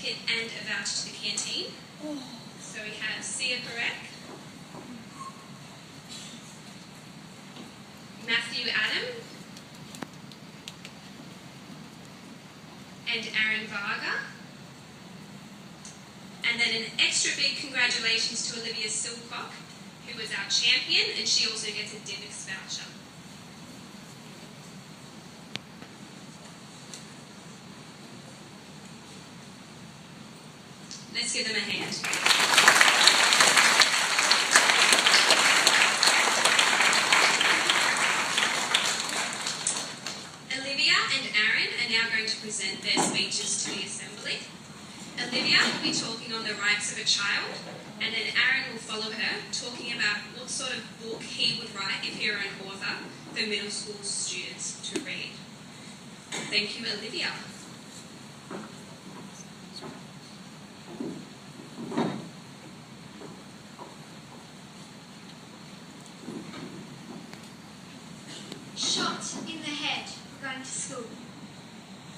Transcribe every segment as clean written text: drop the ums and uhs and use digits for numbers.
certificate and a voucher to the canteen. So we have Sia Perek, Matthew Adam, and Aaron Varga. And then an extra big congratulations to Olivia Silcock, who was our champion, and she also gets a Dimmix voucher. Let's give them a hand. Olivia and Aaron are now going to present their speeches to the Assembly. Olivia will be talking on the rights of a child, and then Aaron will follow her, talking about what sort of book he would write if he were an author for middle school students to read. Thank you, Olivia. Shot in the head for going to school.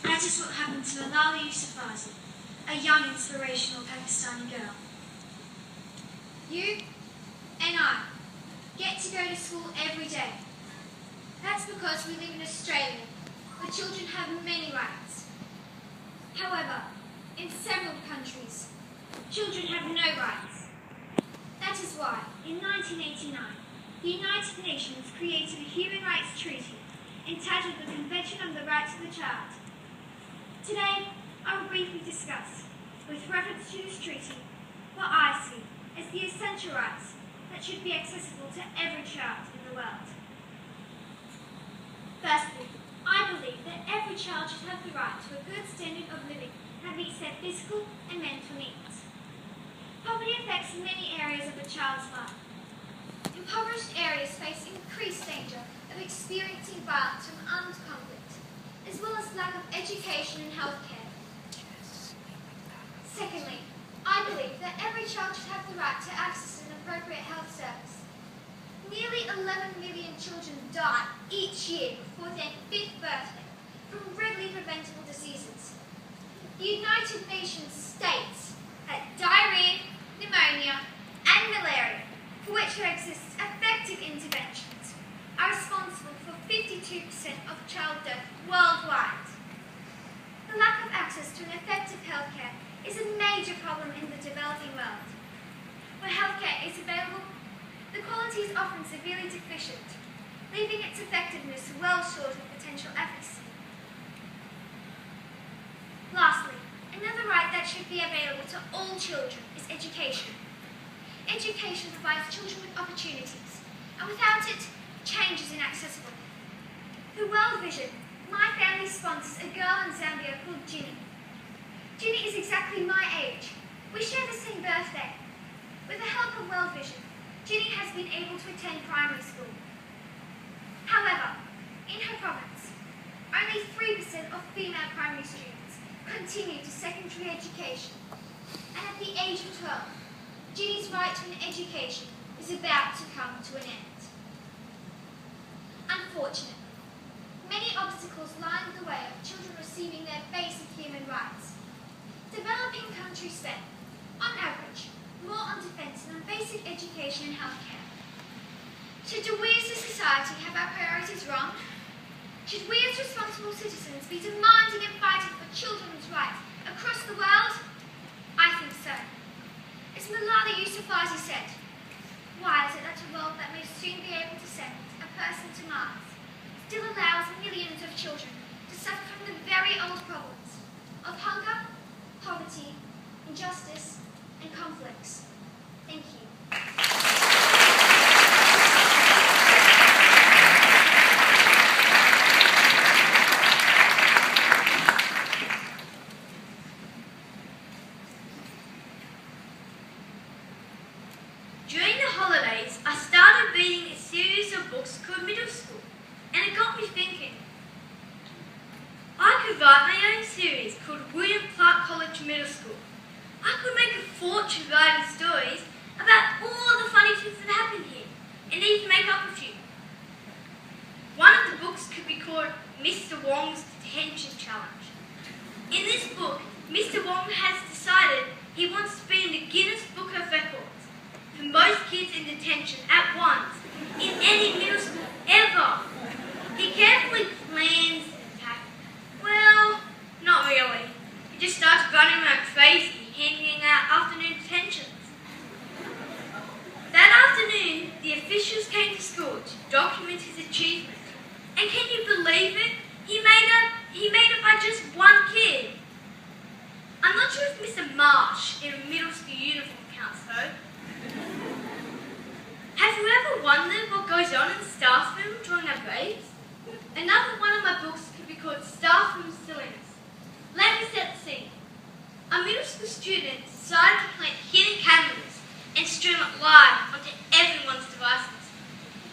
That is what happened to Malala Yousafzai, a young inspirational Pakistani girl. You and I get to go to school every day. That's because we live in Australia, where children have many rights. However, in several countries, children have no rights. That is why, in 1989, the United Nations created a human rights treaty entitled the Convention on the Rights of the Child. Today, I will briefly discuss, with reference to this treaty, what I see as the essential rights that should be accessible to every child in the world. Firstly, I believe that every child should have the right to a good standard of living that meets their physical and mental needs. Poverty affects many areas of a child's life. Impoverished areas face increased danger of experiencing violence from armed conflict, as well as lack of education and healthcare. Secondly, I believe that every child should have the right to access an appropriate health service. Nearly 11 million children die each year before their 5th birthday from readily preventable diseases. The United Nations states that diarrhea, pneumonia, and malaria, for which there exists effective interventions, are responsible for 52% of child death worldwide. The lack of access to an effective healthcare is a major problem in the developing world. Where healthcare is available, the quality is often severely deficient, leaving its effectiveness well short of potential efficacy. Lastly, another right that should be available to all children is education. Education provides children with opportunities, and without it, change is inaccessible. Through World Vision, my family sponsors a girl in Zambia called Ginny. Ginny is exactly my age. We share the same birthday. With the help of World Vision, Ginny has been able to attend primary school. However, in her province, only 3% of female primary students continue to secondary education, and at the age of 12, Ginny's right to an education is about to come to an end. Unfortunately, many obstacles lie in the way of children receiving their basic human rights. Developing countries spend, on average, more on defence than on basic education and healthcare. Should we as a society have our priorities wrong? Should we as responsible citizens be demanding and fighting for children's rights across the world? I think so. As Malala Yousafzai said, why is it that a world that may soon be able to send a person to Mars still allows millions of children to suffer from the very old problems of hunger, poverty, injustice, and conflicts? Thank you. During the holidays, I started reading a series of books called Middle School, and it got me thinking. I could write my own series called William Clark College Middle School. I could make a fortune writing stories about all the funny things that happened here, and even make up a few. One of the books could be called Mr. Wong's Detention Challenge. In this book, Mr. Wong has decided he wants to be in the Guinness Book of Records for most kids in detention at once in any middle school ever. He carefully plans his attack. Well, not really. He just starts running around crazy, handing out afternoon detentions. That afternoon, the officials came to school to document his achievement. And can you believe it? He made it by just one kid. I'm not sure if Mr. Marsh in a middle school uniform counts though. Have you ever wondered what goes on in the staff room during our breaks? Another one of my books could be called Staff Room Silliness. Let me set the scene. A middle school student decided to plant hidden cameras and stream it live onto everyone's devices.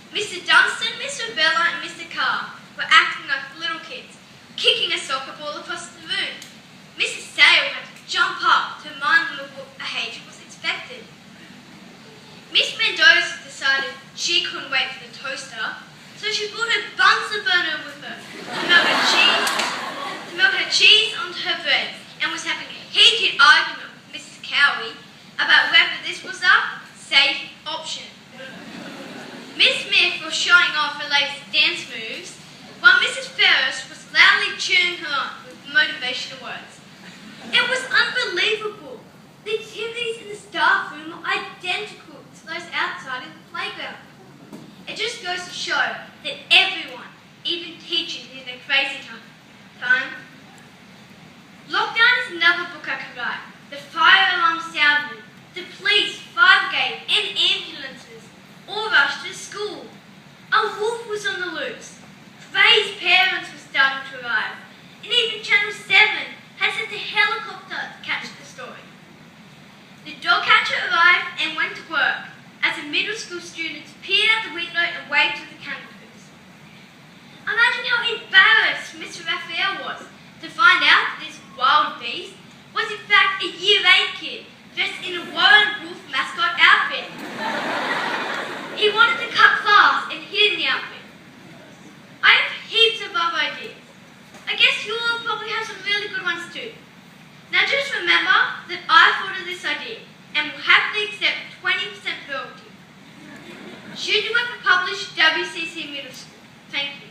Mr. Dunstan, Mr. Bella and Mr. Carr were acting like little kids, kicking a soccer ball across the room. Mrs. Sale had to jump up to remind them of what behaviour was expected. Miss Mendoza decided she couldn't wait for the toaster, so she brought her Bunsen burner with her to melt her cheese onto her bread and was having a heated argument with Mrs. Cowie about whether this was a safe option. Miss Smith was showing off her latest dance moves, while Mrs. Ferris was loudly cheering her on with motivational words. It was unbelievable. The activities in the staff room were identical to those outside in the playground. It just goes to show that everyone, even teachers, in their crazy time. Lockdown is another book I could write. The fire alarm sounded. The police, fire brigade, and ambulances all rushed to school. A wolf was on the loose. Ray's parents were starting to arrive. And even Channel 7 had sent a helicopter to catch the story. The dog catcher arrived and went to work as the middle school students peered out the window and waved to the kangaroos. Imagine how embarrassed Mr. Raphael was to find out that this wild beast was in fact a Year 8 kid dressed in a Warren Wolf mascot outfit. He wanted to cut class and hid in the outfit. I have heaps of other ideas. I guess you all probably have some really good ones too. Now just remember that I thought of this idea and will happily accept 20% royalty. Should you ever publish WCC Middle School? Thank you.